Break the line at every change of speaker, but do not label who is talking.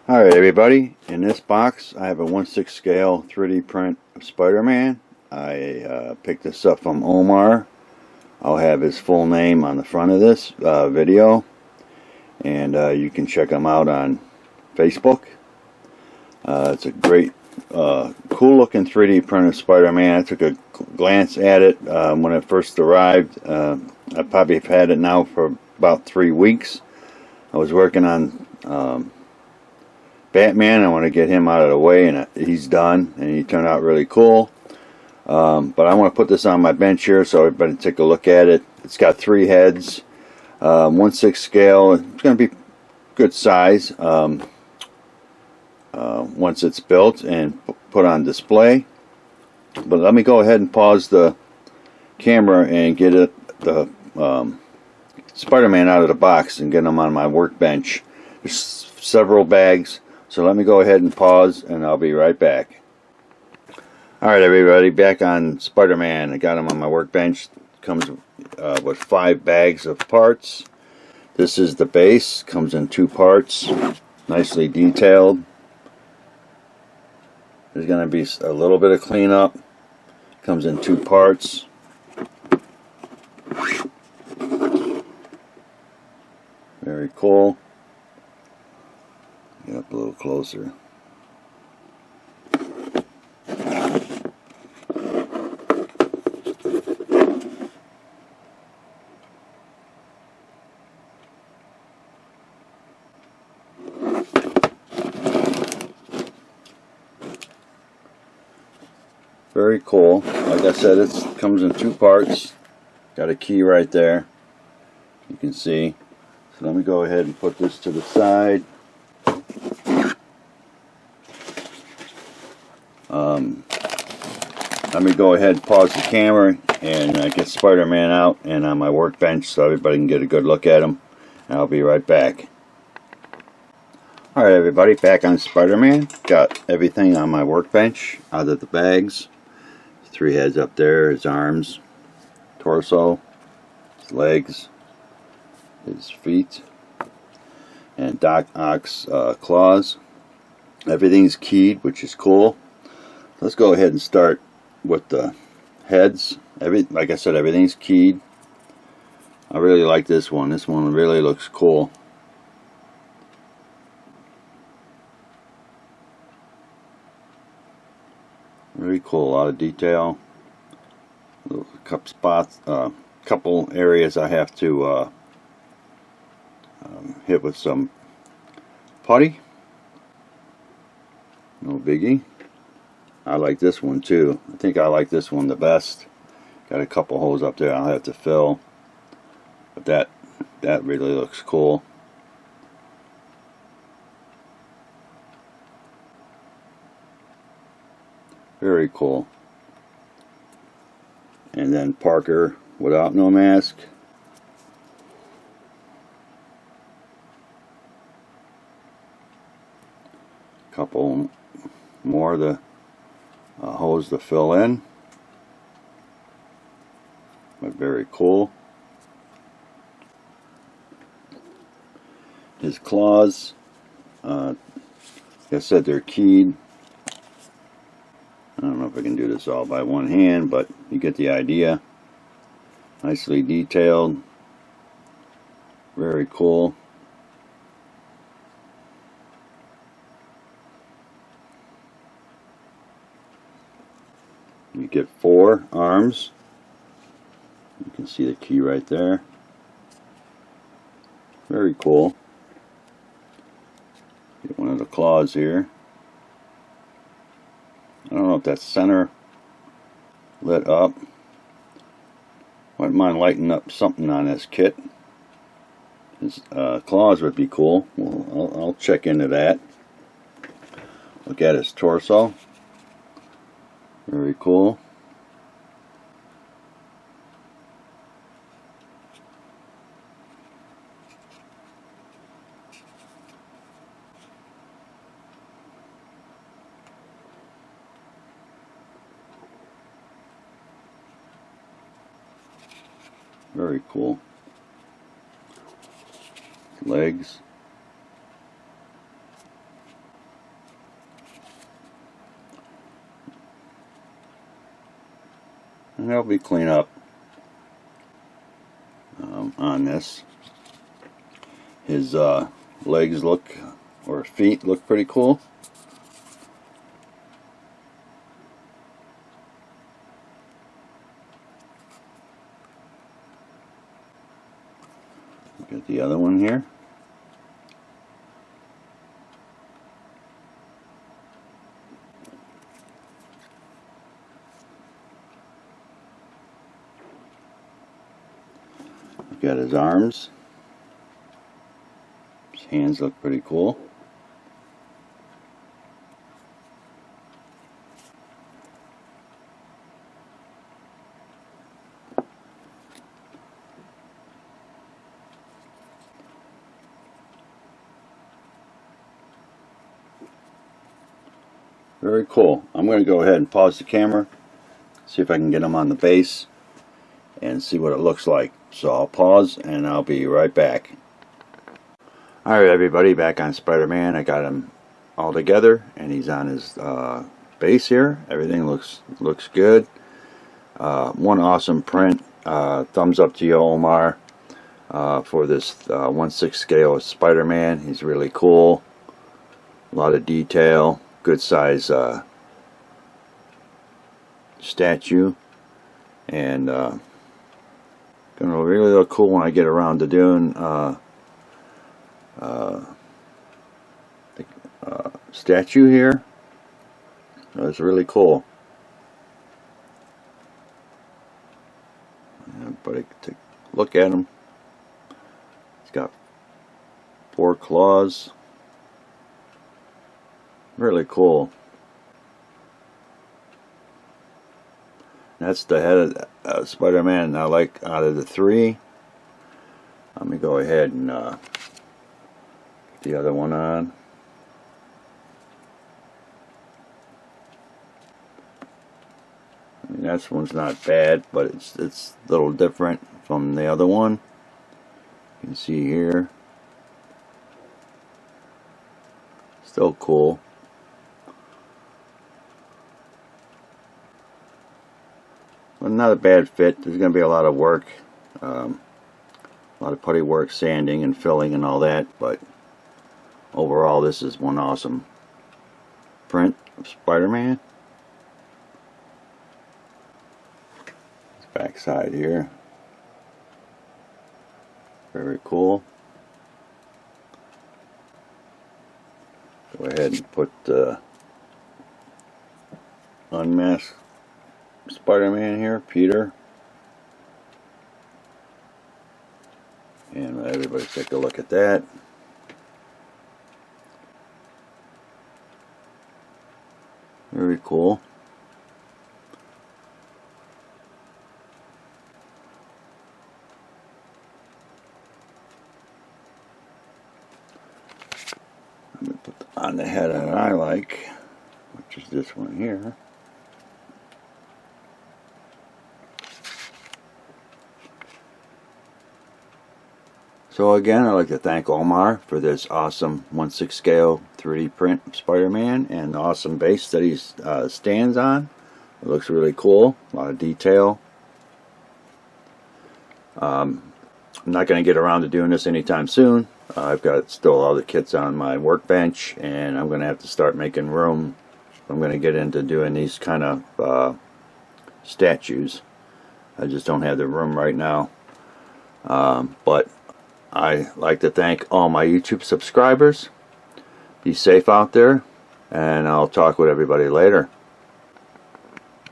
Alright everybody, in this box I have a 1/6 scale 3D print of Spider-Man. I picked this up from Omar. I'll have his full name on the front of this video, and you can check him out on Facebook. It's a great, cool looking 3D print of Spider-Man. I took a glance at it when it first arrived. I probably have had it now for about 3 weeks. I was working on Batman. I want to get him out of the way, and he's done, and he turned out really cool. But I want to put this on my bench here so everybody take a look at it. It's got 3 heads, 1/6 scale. It's going to be good size once it's built and put on display. But let me go ahead and pause the camera and get the Spider-Man out of the box and get him on my workbench. There's several bags. So let me go ahead and pause, and I'll be right back. Alright everybody, back on Spider-Man. I got him on my workbench. Comes with 5 bags of parts. This is the base. Comes in 2 parts. Nicely detailed. There's going to be a little bit of cleanup. Comes in 2 parts. Very cool. Get up a little closer. Very cool. Like I said, it comes in 2 parts. Got a key right there. You can see. So let me go ahead and put this to the side. Let me go ahead and pause the camera and get Spider-Man out and on my workbench so everybody can get a good look at him. And I'll be right back. Alright everybody, back on Spider-Man. Got everything on my workbench out of the bags. 3 heads up there, his arms, torso, his legs, his feet, and Doc Ock's claws. Everything's keyed, which is cool. Let's go ahead and start with the heads. Like I said, everything's keyed. I really like this one. This one really looks cool. Very cool. A lot of detail. Little couple areas I have to hit with some putty. No biggie. I like this one too. I think I like this one the best. Got a couple holes up there I'll have to fill. But that really looks cool. Very cool. And then Parker without no mask. Couple more of the holes to fill in, but very cool. His claws, like I said, they're keyed. I don't know if I can do this all by one hand, but you get the idea. Nicely detailed, very cool. You get 4 arms. You can see the key right there. Very cool. Get one of the claws here. I don't know if that's center lit up. Wouldn't mind lighting up something on this kit. His claws would be cool. Well, I'll check into that. Look at his torso. Very cool. Very cool. Legs. There'll be cleanup on this. His legs look, or feet look pretty cool. Look at the other one here. Got his arms. His hands look pretty cool. Very cool. I'm going to go ahead and pause the camera, see if I can get him on the base and see what it looks like. So I'll pause and I'll be right back. Alright everybody, back on Spider-Man. I got him all together and he's on his base here. Everything looks good. One awesome print. Thumbs up to you, Omar, for this 1/6 scale of Spider-Man. He's really cool. A lot of detail. Good size statue. And gonna really look cool when I get around to doing the statue here. So it's really cool. But to look at him, he's got 4 claws. Really cool. That's the head of Spider-Man I like out of the 3. Let me go ahead and get the other one on. I mean, that one's not bad, but it's a little different from the other one. You can see here. Still cool. But not a bad fit. There's going to be a lot of work, a lot of putty work, sanding and filling and all that, but overall this is one awesome print of Spider-Man. Back side here, very cool. Go ahead and put unmask Spider-Man here, Peter, and let everybody take a look at that. Very cool. Let me put on the head that I like, which is this one here. So again, I'd like to thank Omar for this awesome 1/6 scale 3D print of Spider-Man and the awesome base that he stands on. It looks really cool, a lot of detail. I'm not going to get around to doing this anytime soon. I've got still all the kits on my workbench, and I'm going to have to start making room. I'm going to get into doing these kind of statues. I just don't have the room right now. But I like to thank all my YouTube subscribers. Be safe out there, and I'll talk with everybody later.